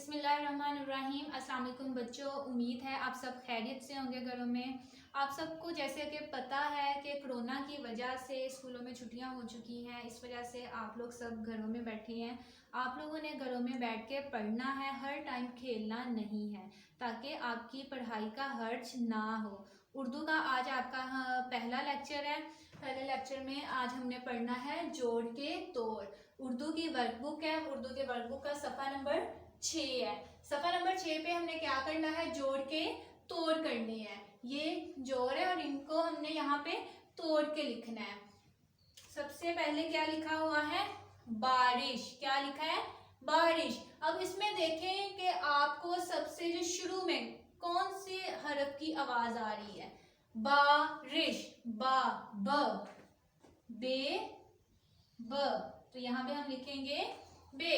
बिस्मिल्लाहिर्रहमानिर्रहीम। अस्सलाम वालेकुम बच्चों, उम्मीद है आप सब खैरियत से होंगे घरों में। आप सबको जैसे कि पता है कि कोरोना की वजह से स्कूलों में छुट्टियां हो चुकी हैं। इस वजह से आप लोग सब घरों में बैठे हैं। आप लोगों ने घरों में बैठ के पढ़ना है, हर टाइम खेलना नहीं है, ताकि आपकी पढ़ाई का हर्ज ना हो। उर्दू का आज आपका पहला लेक्चर है। पहले लेक्चर में आज हमने पढ़ना है जोड़ के तोड़। उर्दू की वर्कबुक है, उर्दू के वर्कबुक का सफ़ा नंबर 6 है। सफ़ा नंबर 6 पे हमने क्या करना है, जोड़ के तोड़ करने हैं। ये जोड़ है और इनको हमने यहाँ पे तोड़ के लिखना है। सबसे पहले क्या लिखा हुआ है, बारिश। क्या लिखा है, बारिश। अब इसमें देखें कि आपको सबसे जो शुरू में कौन से हरफ की आवाज आ रही है, बारिश, बा, ब, बे, ब। तो यहाँ पे हम लिखेंगे बे।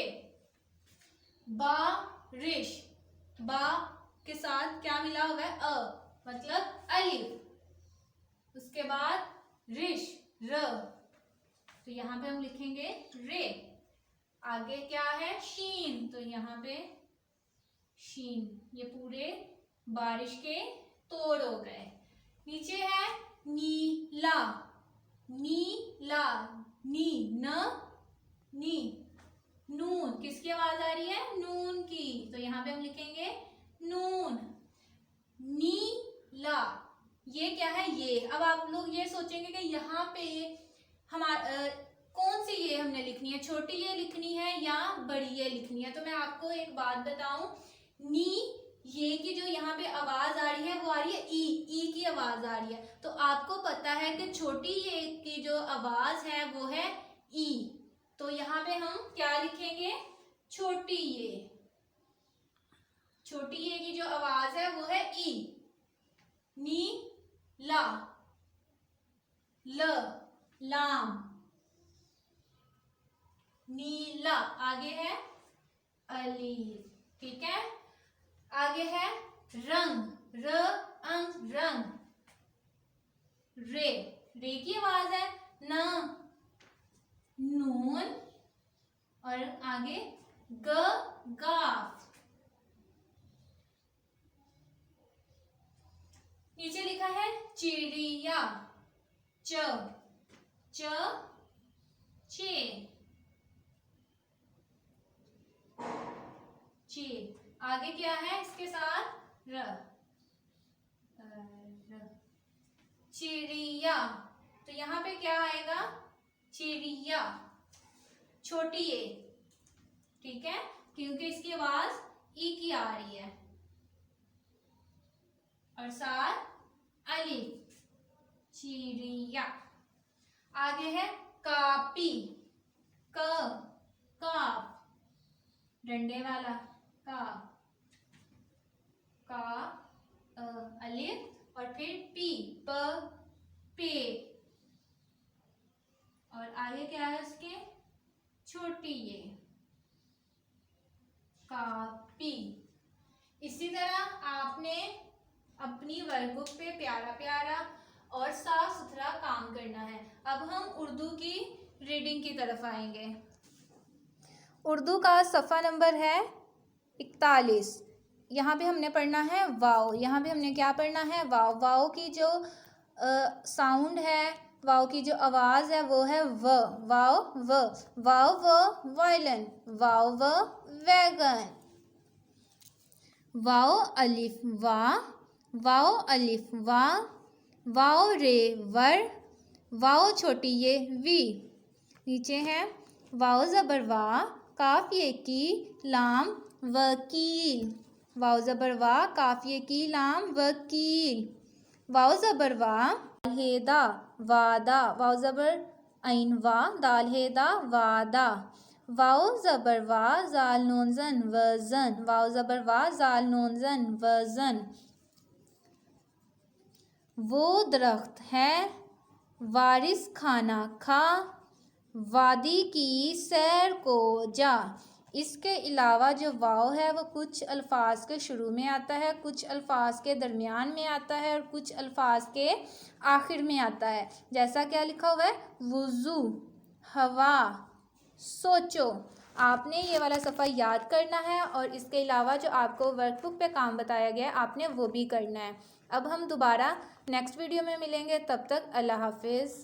बारिश, बा के साथ क्या मिला हुआ है, अ, मतलब अलिफ। उसके बाद रिश, र, तो यहाँ पे हम लिखेंगे रे। आगे क्या है, शीन, तो यहाँ पे शीन। ये पूरे बारिश के तोड़ हो गए। नीचे है नीला, नीला, नी, न, नी। नून, किसकी आवाज आ रही है, नून की, तो यहाँ पे हम लिखेंगे नून। नीला, ये क्या है, ये। अब आप लोग ये सोचेंगे कि यहाँ पे हमारा कौन सी ये हमने लिखनी है, छोटी ये लिखनी है या बड़ी ये लिखनी है। तो मैं आपको एक बात बताऊं, नी ये की जो यहाँ पे आवाज आ रही है वो आ रही है ई की आवाज आ रही है। तो आपको पता है कि छोटी ये की जो आवाज है वो है ई। तो यहाँ पे हम क्या लिखेंगे, छोटी ये। छोटी ये की जो आवाज है वो है ई। नी ला, ल, लाम, नीला। आगे है अलीफ, ठीक है। आगे है रंग, र, अंग, रंग। रे, रे की आवाज है न, नून, और आगे ग, गाफ। नीचे लिखा है चिड़िया, च, च, चे, चे। आगे क्या है इसके साथ, र, र, चिड़िया। तो यहाँ पे क्या आएगा, चिड़िया, छोटी ए, ठीक है, क्योंकि इसकी आवाज ई की आ रही है, और साथ अलिफ, चिड़िया। आगे है कापी, क, काफ, डंडे वाला का, का, अलिफ, और फिर पी, प, पे। और आगे क्या है उसके, छोटी ये, कापी। इसी तरह आपने अपनी वर्कबुक पे प्यारा प्यारा और साफ सुथरा काम करना है। अब हम उर्दू की रीडिंग की तरफ आएंगे। उर्दू का सफ़ा नंबर है 41। यहाँ पे हमने पढ़ना है वाव। यहाँ पे हमने क्या पढ़ना है, वाव। वाव की जो साउंड है, वाव की जो आवाज़ है वो है व, वाव व। वाव व वायलन, वाव व वैगन। वाव अलिफ वा, वाव अलिफ वा, वाव रे वर, वाव छोटी ये वी। नीचे है वाव ज़बर वा, काफ ये की, लाम, वकील। वाव ज़बर वा, काफ ये की, लाम, वकील। वाव ज़बर वा, हेदा, वादा। वाव ज़बर ऐन वा, दाल हेदा, वादा। वाव ज़बर वा, जाल नून ज़न, वज़न। वाव ज़बर वा, जाल नून ज़न, वज़न। वो दरख्त है वारिस खाना खा, वादी की सैर को जा। इसके अलावा जो वाव है वो कुछ अल्फाज के शुरू में आता है, कुछ अल्फाज के दरमियान में आता है, और कुछ अल्फाज के आखिर में आता है। जैसा क्या लिखा हुआ है, वुज़ू, हवा, सोचो। आपने ये वाला सफ़ा याद करना है और इसके अलावा जो आपको वर्कबुक पे काम बताया गया है आपने वो भी करना है। अब हम दोबारा नेक्स्ट वीडियो में मिलेंगे, तब तक अल्लाह हाफिज़।